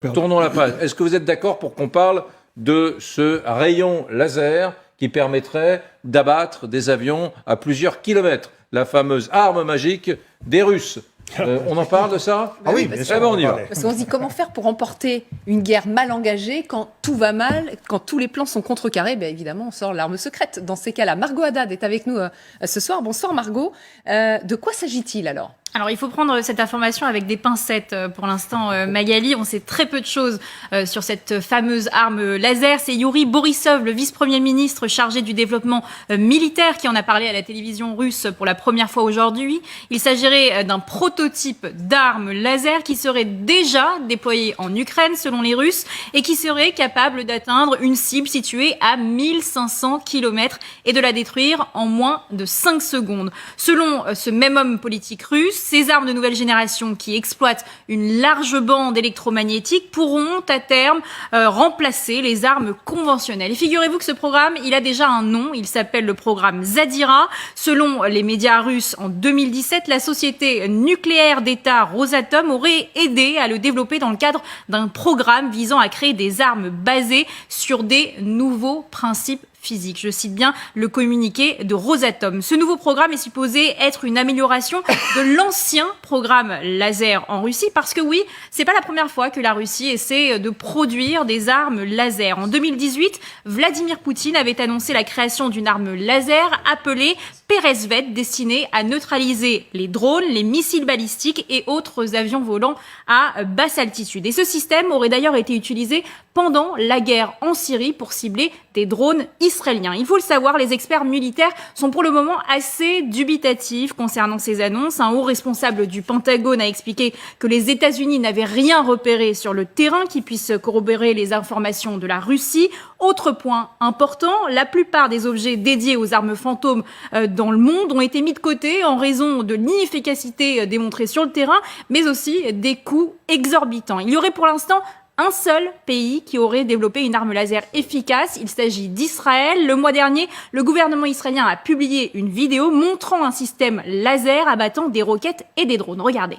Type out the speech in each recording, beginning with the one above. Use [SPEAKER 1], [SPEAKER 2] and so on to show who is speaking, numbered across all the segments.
[SPEAKER 1] Tournons la page. Est-ce que vous êtes d'accord pour qu'on parle de ce rayon laser qui permettrait d'abattre des avions à plusieurs kilomètres, la fameuse arme magique des Russes? On en parle de ça?
[SPEAKER 2] Ah oui, bien sûr.
[SPEAKER 1] On y va.
[SPEAKER 3] Parce qu'on se dit comment faire pour remporter une guerre mal engagée quand tout va mal, quand tous les plans sont contrecarrés. Bien évidemment, on sort l'arme secrète. Dans ces cas-là, Margot Haddad est avec nous ce soir. Bonsoir Margot. De quoi s'agit-il alors ?
[SPEAKER 4] Alors, il faut prendre cette information avec des pincettes. Pour l'instant, Magali, on sait très peu de choses sur cette fameuse arme laser. C'est Yuri Borisov, le vice-premier ministre chargé du développement militaire, qui en a parlé à la télévision russe pour la première fois aujourd'hui. Il s'agirait d'un prototype d'arme laser qui serait déjà déployé en Ukraine, selon les Russes, et qui serait capable d'atteindre une cible située à 1500 km et de la détruire en moins de 5 secondes. Selon ce même homme politique russe, ces armes de nouvelle génération qui exploitent une large bande électromagnétique pourront à terme remplacer les armes conventionnelles. Et figurez-vous que ce programme, il a déjà un nom, il s'appelle le programme Zadira. Selon les médias russes, en 2017, la société nucléaire d'État Rosatom aurait aidé à le développer dans le cadre d'un programme visant à créer des armes basées sur des nouveaux principes physique. Je cite bien le communiqué de Rosatom. Ce nouveau programme est supposé être une amélioration de l'ancien programme laser en Russie parce que oui, c'est pas la première fois que la Russie essaie de produire des armes laser. En 2018, Vladimir Poutine avait annoncé la création d'une arme laser appelée Peresvet, destinée à neutraliser les drones, les missiles balistiques et autres avions volants à basse altitude. Et ce système aurait d'ailleurs été utilisé pendant la guerre en Syrie pour cibler des drones israéliens. Il faut le savoir, les experts militaires sont pour le moment assez dubitatifs concernant ces annonces. Un haut responsable du Pentagone a expliqué que les États-Unis n'avaient rien repéré sur le terrain qui puisse corroborer les informations de la Russie. Autre point important, la plupart des objets dédiés aux armes fantômes dans le monde ont été mis de côté en raison de l'inefficacité démontrée sur le terrain, mais aussi des coûts exorbitants. Il y aurait pour l'instant un seul pays qui aurait développé une arme laser efficace. Il s'agit d'Israël. Le mois dernier, le gouvernement israélien a publié une vidéo montrant un système laser abattant des roquettes et des drones. Regardez.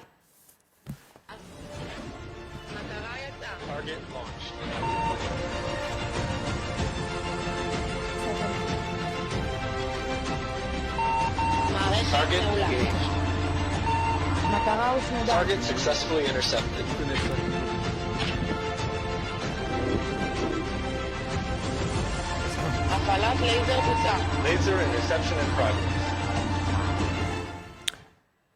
[SPEAKER 5] Target engaged. Target successfully intercepted. Laser interception in progress.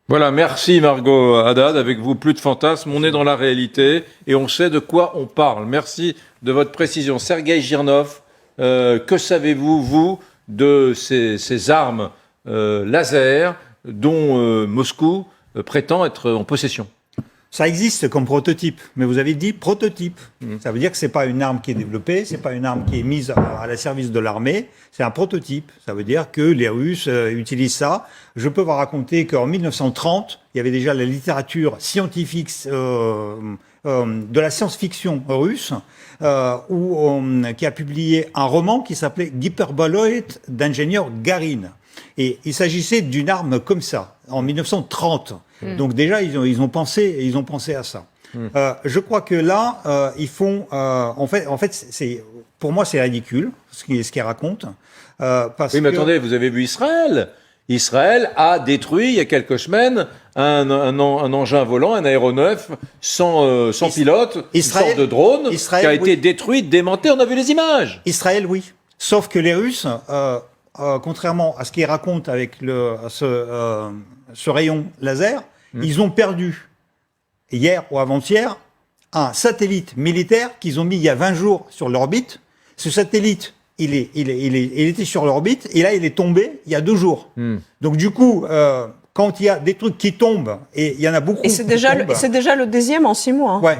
[SPEAKER 1] Voilà, merci Margot Haddad. Avec vous, plus de fantasmes. On est dans la réalité et on sait de quoi on parle. Merci de votre précision. Sergueï Girnov, que savez-vous, vous, de ces armes laser dont Moscou prétend être en possession?
[SPEAKER 2] Ça existe comme prototype, mais vous avez dit prototype. Ça veut dire que c'est pas une arme qui est développée, c'est pas une arme qui est mise à la service de l'armée, c'est un prototype. Ça veut dire que les Russes utilisent ça. Je peux vous raconter qu'en 1930, il y avait déjà la littérature scientifique de la science-fiction russe, qui a publié un roman qui s'appelait Hyperboloid d'ingénieur Garin. Et il s'agissait d'une arme comme ça, en 1930. Donc déjà, ils ont pensé à ça. Je crois que là, ils font... en fait, pour moi, c'est ridicule, ce qu'ils racontent. Parce
[SPEAKER 1] oui, mais
[SPEAKER 2] que...
[SPEAKER 1] attendez, vous avez vu Israël. Israël a détruit, il y a quelques semaines, un engin volant, un aéronef sans pilote, une sorte de drone, qui a été détruit, démonté. On a vu les images.
[SPEAKER 2] Israël, oui. Sauf que les Russes... contrairement à ce qu'ils racontent avec ce rayon laser, ils ont perdu, hier ou avant-hier, un satellite militaire qu'ils ont mis il y a 20 jours sur l'orbite. Ce satellite, il était sur l'orbite, et là, il est tombé il y a 2 jours. Donc du coup, quand il y a des trucs qui tombent, et il y en a beaucoup...
[SPEAKER 6] Et c'est déjà le deuxième en 6 mois. Hein.
[SPEAKER 2] Ouais,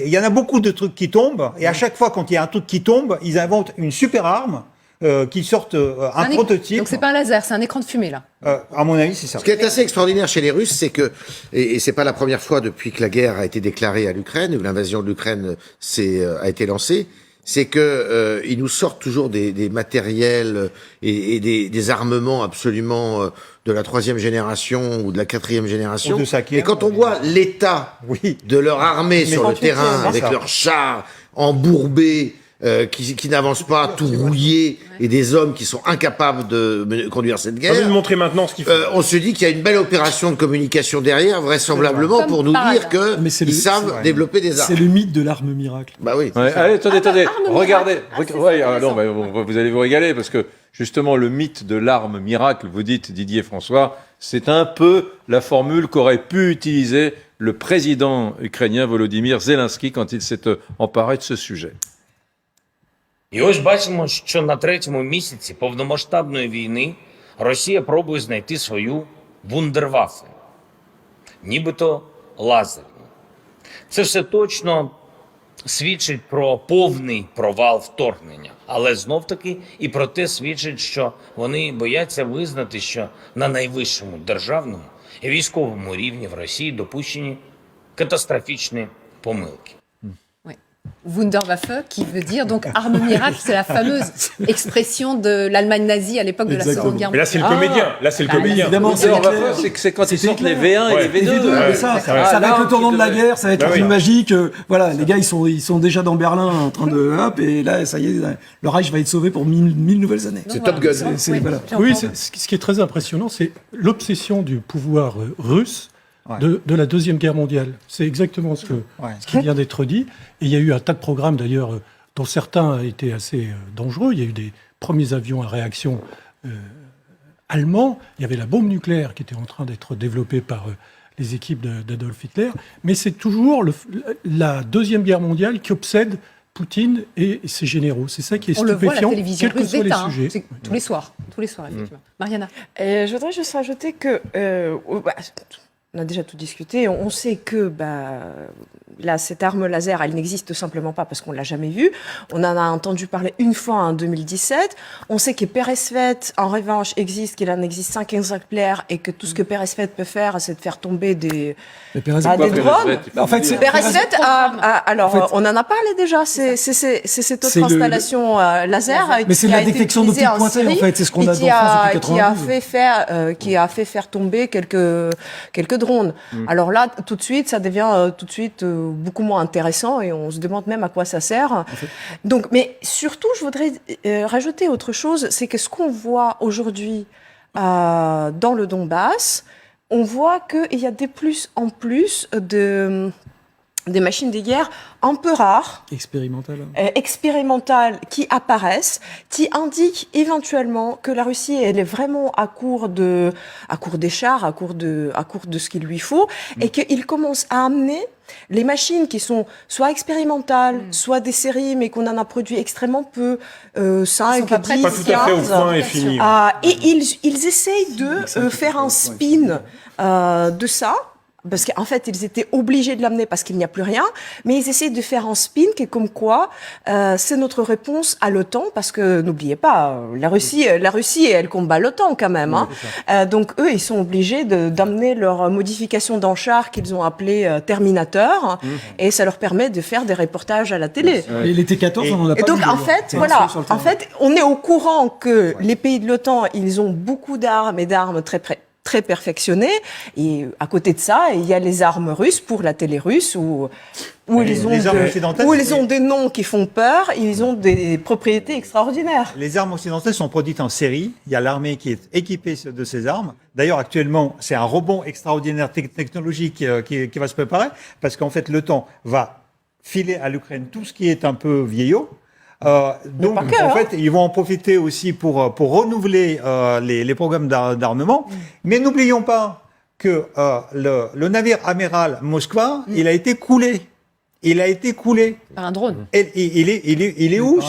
[SPEAKER 2] il y en a beaucoup de trucs qui tombent, et à chaque fois, quand il y a un truc qui tombe, ils inventent une super arme, qui sortent un prototype.
[SPEAKER 3] Donc c'est pas un laser, c'est un écran de fumée là.
[SPEAKER 2] À mon avis, c'est ça.
[SPEAKER 7] Ce qui est assez extraordinaire chez les Russes, c'est que, et c'est pas la première fois depuis que la guerre a été déclarée à l'Ukraine, ou l'invasion de l'Ukraine a été lancée, c'est que ils nous sortent toujours des matériels et des armements absolument de la 3e génération ou de la 4e génération.
[SPEAKER 2] Ou de Sakir,
[SPEAKER 7] et quand on voit l'état
[SPEAKER 2] Oui.
[SPEAKER 7] de leur armée sur le
[SPEAKER 6] 38e,
[SPEAKER 7] terrain, avec
[SPEAKER 2] ça.
[SPEAKER 7] leurs chars embourbés, qui n'avancent pas, tout rouillés, et des hommes qui sont incapables de conduire cette
[SPEAKER 8] J'ai envie de
[SPEAKER 7] guerre,
[SPEAKER 8] montrer maintenant ce qu'il faut.
[SPEAKER 7] on se dit qu'il y a une belle opération de communication derrière, vraisemblablement,
[SPEAKER 3] Comme
[SPEAKER 7] pour nous
[SPEAKER 3] par
[SPEAKER 7] dire
[SPEAKER 3] hasard.
[SPEAKER 7] que
[SPEAKER 9] Mais c'est
[SPEAKER 7] ils
[SPEAKER 9] le-
[SPEAKER 7] savent
[SPEAKER 2] c'est-
[SPEAKER 7] développer des
[SPEAKER 9] C'est
[SPEAKER 7] armes.
[SPEAKER 9] le mythe de l'arme miracle.
[SPEAKER 7] Bah oui.
[SPEAKER 1] Ouais, allez, attendez,
[SPEAKER 3] arme
[SPEAKER 1] regardez.
[SPEAKER 3] miracle. Ah, c'est
[SPEAKER 1] Ouais,
[SPEAKER 3] intéressant.
[SPEAKER 1] non, mais vous allez vous régaler parce que justement le mythe de l'arme miracle, vous dites Didier François, c'est un peu la formule qu'aurait pu utiliser le président ukrainien Volodymyr Zelensky quand il s'est emparé de ce sujet.
[SPEAKER 10] І ось бачимо, що на 3-му місяці повномасштабної війни Росія пробує знайти свою вундерваффе, нібито лазерну. Це все точно свідчить про повний провал вторгнення, але знов-таки і про те свідчить, що вони бояться визнати, що на найвищому державному і військовому рівні в Росії допущені катастрофічні помилки.
[SPEAKER 3] Wunderwaffe, qui veut dire donc arme miracle, c'est la fameuse expression de l'Allemagne nazie à l'époque de la
[SPEAKER 9] Exactement.
[SPEAKER 3] Seconde Guerre
[SPEAKER 8] Mais là, c'est le
[SPEAKER 3] mondiale.
[SPEAKER 8] comédien. Là, c'est le
[SPEAKER 3] Bah,
[SPEAKER 8] comédien.
[SPEAKER 9] Évidemment, c'est
[SPEAKER 1] Wunderwaffe,
[SPEAKER 9] clair.
[SPEAKER 1] c'est quand ils
[SPEAKER 9] C'était
[SPEAKER 1] sortent les
[SPEAKER 9] clair.
[SPEAKER 1] V1 et
[SPEAKER 8] Ouais.
[SPEAKER 1] les
[SPEAKER 9] Les
[SPEAKER 1] V2.
[SPEAKER 9] V2,
[SPEAKER 8] Ouais.
[SPEAKER 9] c'est ça,
[SPEAKER 8] Ouais.
[SPEAKER 9] ça va être
[SPEAKER 1] l'arme
[SPEAKER 9] le tournant
[SPEAKER 1] qui
[SPEAKER 9] de la
[SPEAKER 1] devait-
[SPEAKER 9] guerre, ça va être
[SPEAKER 8] Bah
[SPEAKER 9] la
[SPEAKER 8] oui.
[SPEAKER 9] plus magique. Voilà, les gars, ils sont déjà dans Berlin en train de hop, et là, ça y est, le Reich va être sauvé pour 1000 nouvelles années.
[SPEAKER 7] C'est
[SPEAKER 3] Voilà.
[SPEAKER 7] Top Gun.
[SPEAKER 3] Oui,
[SPEAKER 9] voilà.
[SPEAKER 3] Jean-Paul.
[SPEAKER 11] Oui, ce qui est très impressionnant, c'est l'obsession du pouvoir russe
[SPEAKER 2] Ouais.
[SPEAKER 11] de la Deuxième Guerre mondiale. C'est exactement ce qui vient d'être dit. Et il y a eu un tas de programmes, d'ailleurs, dont certains étaient assez dangereux. Il y a eu des premiers avions à réaction allemands. Il y avait la bombe nucléaire qui était en train d'être développée par les équipes d'Adolf Hitler. Mais c'est toujours la Deuxième Guerre mondiale qui obsède Poutine et ses généraux. C'est ça qui est
[SPEAKER 3] On le voit à la
[SPEAKER 11] stupéfiant,
[SPEAKER 3] télévision
[SPEAKER 11] quels que
[SPEAKER 3] russe
[SPEAKER 11] soient les
[SPEAKER 3] d'État, hein.
[SPEAKER 11] sujets.
[SPEAKER 3] C'est tous les soirs, effectivement. Mariana.
[SPEAKER 6] Je voudrais juste rajouter que on a déjà tout discuté. On sait que là, cette arme laser, elle n'existe tout simplement pas parce qu'on l'a jamais vue. On en a entendu parler une fois en 2017. On sait que Peresvet, en revanche, existe, qu'il en existe 5 exemplaires et que tout ce que Peresvet peut faire, c'est de faire tomber des drones.
[SPEAKER 9] En fait, c'est
[SPEAKER 6] Peresvet, alors,
[SPEAKER 9] En fait,
[SPEAKER 6] on en a parlé déjà. C'est cette autre
[SPEAKER 9] C'est le-
[SPEAKER 6] installation laser.
[SPEAKER 9] Mais c'est
[SPEAKER 6] qui
[SPEAKER 9] de
[SPEAKER 6] a
[SPEAKER 9] la
[SPEAKER 6] été
[SPEAKER 9] détection
[SPEAKER 6] utilisée
[SPEAKER 9] d'optique pointée, en
[SPEAKER 6] Syrie
[SPEAKER 9] fait. C'est ce qu'on
[SPEAKER 6] et
[SPEAKER 9] a
[SPEAKER 6] qui
[SPEAKER 9] dans France depuis
[SPEAKER 6] qui a
[SPEAKER 9] 92.
[SPEAKER 6] qui a fait faire tomber quelques drones. Alors là, tout de suite, ça devient beaucoup moins intéressant et on se demande même à quoi ça sert. Donc, mais surtout, je voudrais rajouter autre chose, c'est que ce qu'on voit aujourd'hui dans le Donbass, on voit qu'il y a de plus en plus des machines de guerre un peu rares,
[SPEAKER 9] expérimental.
[SPEAKER 6] expérimentales qui apparaissent, qui indiquent éventuellement que la Russie elle est vraiment à court des chars, à court de ce qu'il lui faut, et qu'il commence à amener les machines qui sont soit expérimentales, soit des séries, mais qu'on en a produit extrêmement peu, 5,
[SPEAKER 3] pas prêtes.
[SPEAKER 6] 10,
[SPEAKER 8] Pas tout à fait au
[SPEAKER 6] 15.
[SPEAKER 8] point et fini.
[SPEAKER 6] Et ils essayent de faire un spin de ça. Parce qu'en fait, ils étaient obligés de l'amener parce qu'il n'y a plus rien, mais ils essayent de faire un spin qui est comme quoi c'est notre réponse à l'OTAN, parce que n'oubliez pas, la Russie, elle combat l'OTAN quand même. Donc eux, ils sont obligés d'amener leur modification d'un char qu'ils ont appelé Terminator, et ça leur permet de faire des reportages à la télé.
[SPEAKER 9] Et les T-14, on en a pas
[SPEAKER 6] Et donc,
[SPEAKER 9] vu,
[SPEAKER 6] en
[SPEAKER 9] d'ailleurs.
[SPEAKER 6] fait,
[SPEAKER 9] C'est
[SPEAKER 6] voilà,
[SPEAKER 9] sur le terrain.
[SPEAKER 6] en fait, on est au courant que les pays de l'OTAN, ils ont beaucoup d'armes et d'armes très perfectionnées. Et à côté de ça, il y a les armes russes pour la télé russe où
[SPEAKER 2] les armes occidentales,
[SPEAKER 6] ils ont des noms qui font peur, ils ont des propriétés extraordinaires.
[SPEAKER 2] Les armes occidentales sont produites en série. Il y a l'armée qui est équipée de ces armes. D'ailleurs, actuellement, c'est un rebond extraordinaire technologique qui va se préparer parce qu'en fait, l'OTAN va filer à l'Ukraine tout ce qui est un peu vieillot. Donc,
[SPEAKER 6] pas que,
[SPEAKER 2] en
[SPEAKER 6] hein.
[SPEAKER 2] fait, ils vont en profiter aussi pour renouveler les programmes d'armement. Mais n'oublions pas que le navire amiral Moskva, il a été coulé. Il a été coulé.
[SPEAKER 3] Par un drone.
[SPEAKER 2] Et il est où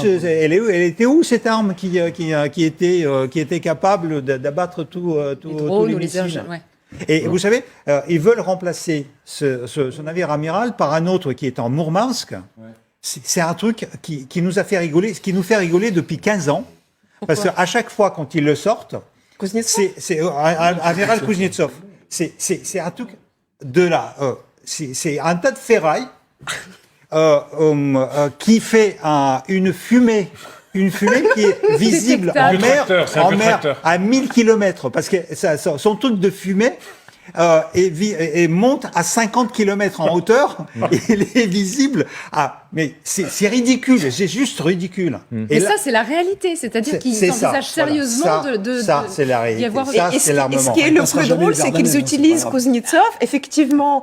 [SPEAKER 2] elle était où cette arme qui était capable d'abattre tous
[SPEAKER 3] Les drones
[SPEAKER 2] les
[SPEAKER 3] ou les
[SPEAKER 2] missiles.
[SPEAKER 3] engins, ouais.
[SPEAKER 2] Et vous savez, ils veulent remplacer ce navire amiral par un autre qui est en Mourmansk. C'est un truc qui nous a fait rigoler, qui nous fait rigoler depuis 15 ans. Parce qu'à chaque fois quand ils le sortent,
[SPEAKER 6] Kuznetsov.
[SPEAKER 2] c'est amiral Kuznetsov. C'est un truc de là. C'est un tas de ferraille. qui fait une fumée qui est visible en
[SPEAKER 3] Détectable.
[SPEAKER 2] mer,
[SPEAKER 8] C'est un peu tracteur.
[SPEAKER 2] à 1000 km, parce que son truc de fumée et monte à 50 km en hauteur, et il est visible mais c'est ridicule, c'est juste ridicule.
[SPEAKER 3] Et ça, c'est la réalité. C'est-à-dire qu'ils envisagent sérieusement
[SPEAKER 2] ça, c'est la réalité.
[SPEAKER 3] d'y avoir...
[SPEAKER 2] Ça,
[SPEAKER 6] Et
[SPEAKER 2] c'est l'armement.
[SPEAKER 6] ce qui est le
[SPEAKER 9] passera
[SPEAKER 6] plus
[SPEAKER 9] jamais
[SPEAKER 6] drôle,
[SPEAKER 9] le
[SPEAKER 6] c'est
[SPEAKER 9] Dardanelles,
[SPEAKER 6] qu'ils
[SPEAKER 9] hein, c'est
[SPEAKER 6] utilisent
[SPEAKER 9] pas grave.
[SPEAKER 6] Kuznetsov, effectivement,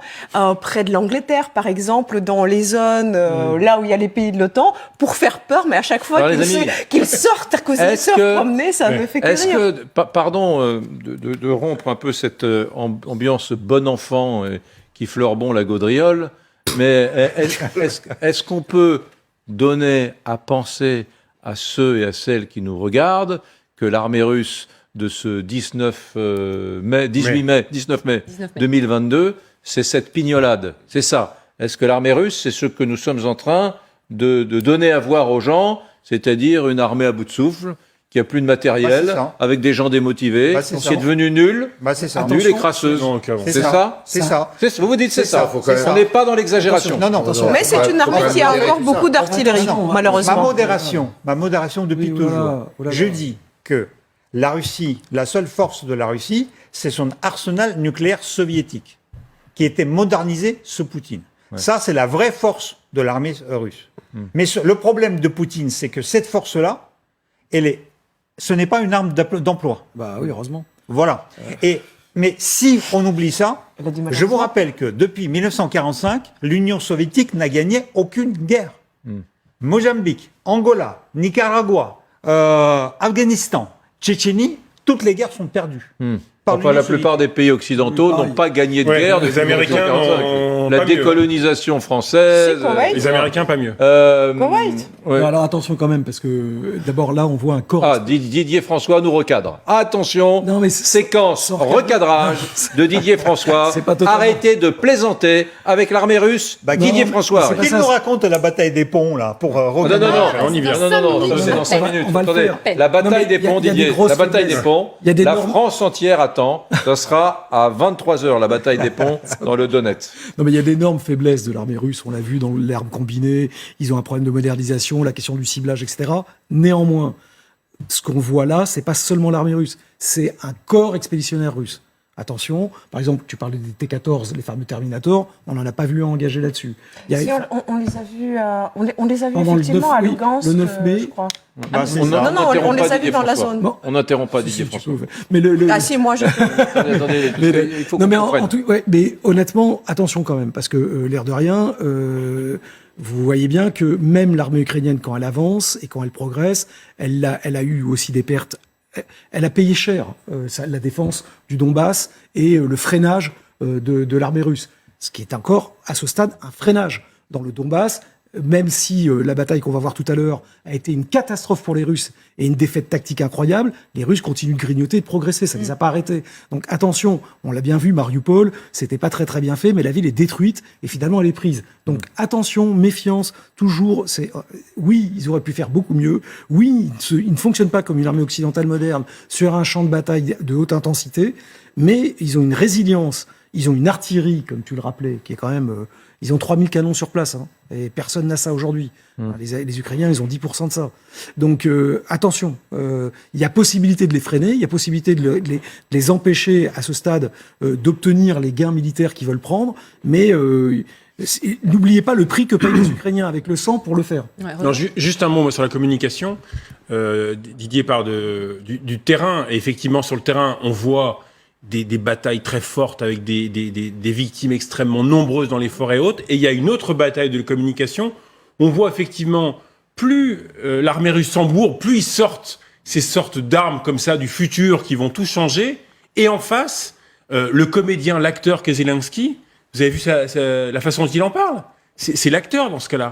[SPEAKER 6] près de l'Angleterre, par exemple, dans les zones là où il y a les pays de l'OTAN, pour faire peur, mais à chaque fois
[SPEAKER 1] Alors, les amis,
[SPEAKER 6] qu'ils sortent à Kuznetsov promener, ça me fait que
[SPEAKER 1] Est-ce
[SPEAKER 6] rire.
[SPEAKER 1] que, pardon de rompre un peu cette ambiance bon enfant qui fleure bon la gaudriole, mais est-ce qu'on peut donner à penser à ceux et à celles qui nous regardent que l'armée russe de ce 19 mai 2022, c'est cette pignolade, c'est ça. Est-ce que l'armée russe, c'est ce que nous sommes en train de donner à voir aux gens, c'est-à-dire une armée à bout de souffle, qui a plus de matériel,
[SPEAKER 2] c'est ça.
[SPEAKER 1] avec des gens démotivés,
[SPEAKER 2] C'est
[SPEAKER 1] qui
[SPEAKER 2] ça.
[SPEAKER 1] est devenu nul,
[SPEAKER 2] C'est ça.
[SPEAKER 1] nul et crasseuse.
[SPEAKER 8] Donc,
[SPEAKER 1] C'est ça.
[SPEAKER 2] C'est ça.
[SPEAKER 1] Vous vous dites c'est ça.
[SPEAKER 7] faut quand même-
[SPEAKER 1] On n'est pas dans l'exagération.
[SPEAKER 2] Non.
[SPEAKER 6] Mais c'est une armée qui a encore beaucoup d'artillerie, malheureusement.
[SPEAKER 2] Ma modération depuis
[SPEAKER 9] Oui,
[SPEAKER 2] toujours.
[SPEAKER 9] voilà, voilà.
[SPEAKER 2] Je dis que la Russie, la seule force de la Russie, c'est son arsenal nucléaire soviétique, qui était modernisé sous Poutine. Ça, c'est la vraie force de l'armée russe. Mais le problème de Poutine, c'est que cette force-là, ce n'est pas une arme d'emploi.
[SPEAKER 9] Bah oui, heureusement.
[SPEAKER 2] Voilà. Mais si on oublie ça,
[SPEAKER 6] Elle a du mal à
[SPEAKER 2] je vous
[SPEAKER 6] dire.
[SPEAKER 2] rappelle que depuis 1945, l'Union soviétique n'a gagné aucune guerre. Mozambique, Angola, Nicaragua, Afghanistan, Tchétchénie, toutes les guerres sont perdues. par
[SPEAKER 1] Enfin, la
[SPEAKER 2] l'Union
[SPEAKER 1] plupart des pays occidentaux n'ont pas gagné de
[SPEAKER 8] Ouais,
[SPEAKER 1] guerre
[SPEAKER 8] les
[SPEAKER 1] depuis
[SPEAKER 8] Américains
[SPEAKER 1] 1945.
[SPEAKER 8] n'ont
[SPEAKER 1] La
[SPEAKER 8] pas mieux.
[SPEAKER 1] décolonisation française.
[SPEAKER 6] Si, Koweït.
[SPEAKER 8] Les Américains, pas mieux.
[SPEAKER 6] Koweït.
[SPEAKER 1] Ouais.
[SPEAKER 9] Non, alors attention quand même, parce que d'abord là, on voit un corps.
[SPEAKER 1] Ah, Didier François nous recadre. Attention,
[SPEAKER 9] Non, mais
[SPEAKER 1] séquence
[SPEAKER 9] sans
[SPEAKER 1] recadrage de Didier François.
[SPEAKER 9] C'est pas totalement-
[SPEAKER 1] Arrêtez de plaisanter avec l'armée russe. Didier
[SPEAKER 9] non,
[SPEAKER 1] François.
[SPEAKER 9] c'est pas
[SPEAKER 2] Qu'il
[SPEAKER 9] ça,
[SPEAKER 2] nous
[SPEAKER 9] c'est-
[SPEAKER 2] raconte la bataille des ponts, là, pour
[SPEAKER 1] Ah, non,
[SPEAKER 2] regagner.
[SPEAKER 1] non, non,
[SPEAKER 8] on y vient.
[SPEAKER 1] Non, non, non, ça, c'est dans 5
[SPEAKER 9] On va-
[SPEAKER 1] minutes.
[SPEAKER 9] on va le
[SPEAKER 1] Attendez,
[SPEAKER 9] faire.
[SPEAKER 1] la bataille
[SPEAKER 9] Non, mais
[SPEAKER 1] des
[SPEAKER 9] il y a
[SPEAKER 1] ponts,
[SPEAKER 9] des
[SPEAKER 1] Didier.
[SPEAKER 9] grosses
[SPEAKER 1] La bataille des
[SPEAKER 9] faiblesses.
[SPEAKER 1] ponts.
[SPEAKER 9] Il y a des
[SPEAKER 1] La
[SPEAKER 9] normes-
[SPEAKER 1] France entière attend. Ça sera à 23h, la bataille des ponts, dans le Donetsk.
[SPEAKER 9] Non, mais il y a d'énormes faiblesses de l'armée russe. On l'a vu dans l'arme combinée. Ils ont un problème de modernisation, la question du ciblage, etc. Néanmoins, ce qu'on voit là, c'est pas seulement l'armée russe. C'est un corps expéditionnaire russe. Attention, par exemple, tu parlais des T-14, les fameux Terminator, on n'en a pas vu engagés là-dessus. Il y a-
[SPEAKER 6] Si, on les a vus, on les a vus
[SPEAKER 9] Pendant le
[SPEAKER 6] effectivement
[SPEAKER 9] 9
[SPEAKER 6] à
[SPEAKER 9] oui,
[SPEAKER 6] Lugansk,
[SPEAKER 9] le 9 mai.
[SPEAKER 6] je crois.
[SPEAKER 2] Bah, c'est
[SPEAKER 1] On
[SPEAKER 2] ça.
[SPEAKER 6] Non, non,
[SPEAKER 1] n'interrompt
[SPEAKER 6] on les
[SPEAKER 1] pas
[SPEAKER 6] a vus
[SPEAKER 1] Didier
[SPEAKER 6] dans la
[SPEAKER 1] François.
[SPEAKER 6] zone.
[SPEAKER 9] Bon.
[SPEAKER 1] On n'interrompt pas
[SPEAKER 9] Si,
[SPEAKER 1] Didier
[SPEAKER 9] si, tu
[SPEAKER 1] François.
[SPEAKER 9] peux. Mais le-
[SPEAKER 6] Ah si, moi je...
[SPEAKER 1] Attendez, il faut
[SPEAKER 9] non,
[SPEAKER 1] qu'on
[SPEAKER 9] mais
[SPEAKER 1] comprenne.
[SPEAKER 9] mais honnêtement, attention quand même, parce que l'air de rien, vous voyez bien que même l'armée ukrainienne, quand elle avance et quand elle progresse, elle a eu aussi des pertes. Elle a payé cher la défense du Donbass et le freinage de l'armée russe. Ce qui est encore, à ce stade, un freinage dans le Donbass, même si la bataille qu'on va voir tout à l'heure a été une catastrophe pour les Russes et une défaite tactique incroyable, les Russes continuent de grignoter et de progresser, ça les a pas arrêtés. Donc attention, on l'a bien vu, Mariupol, c'était pas très très bien fait, mais la ville est détruite et finalement elle est prise. Donc attention, méfiance, toujours, oui, ils auraient pu faire beaucoup mieux, oui, ils ne fonctionnent pas comme une armée occidentale moderne sur un champ de bataille de haute intensité, mais ils ont une résilience, ils ont une artillerie, comme tu le rappelais, qui est quand même... ils ont 3000 canons sur place, hein, et personne n'a ça aujourd'hui. Les Ukrainiens, ils ont 10% de ça. Donc attention, il y a possibilité de les freiner, il y a possibilité de les empêcher à ce stade d'obtenir les gains militaires qu'ils veulent prendre, mais n'oubliez pas le prix que payent les Ukrainiens avec le sang pour le faire.
[SPEAKER 3] Ouais,
[SPEAKER 8] Non, juste un mot moi, sur la communication. Didier parle du terrain. Et effectivement, sur le terrain, on voit des batailles très fortes avec des victimes extrêmement nombreuses dans les forêts hautes. Et il y a une autre bataille de communication. On voit effectivement, plus l'armée russe s'embourbe, plus ils sortent ces sortes d'armes comme ça du futur qui vont tout changer. Et en face, le comédien, l'acteur Zelensky, vous avez vu la façon dont il en parle ? C'est l'acteur dans ce cas-là.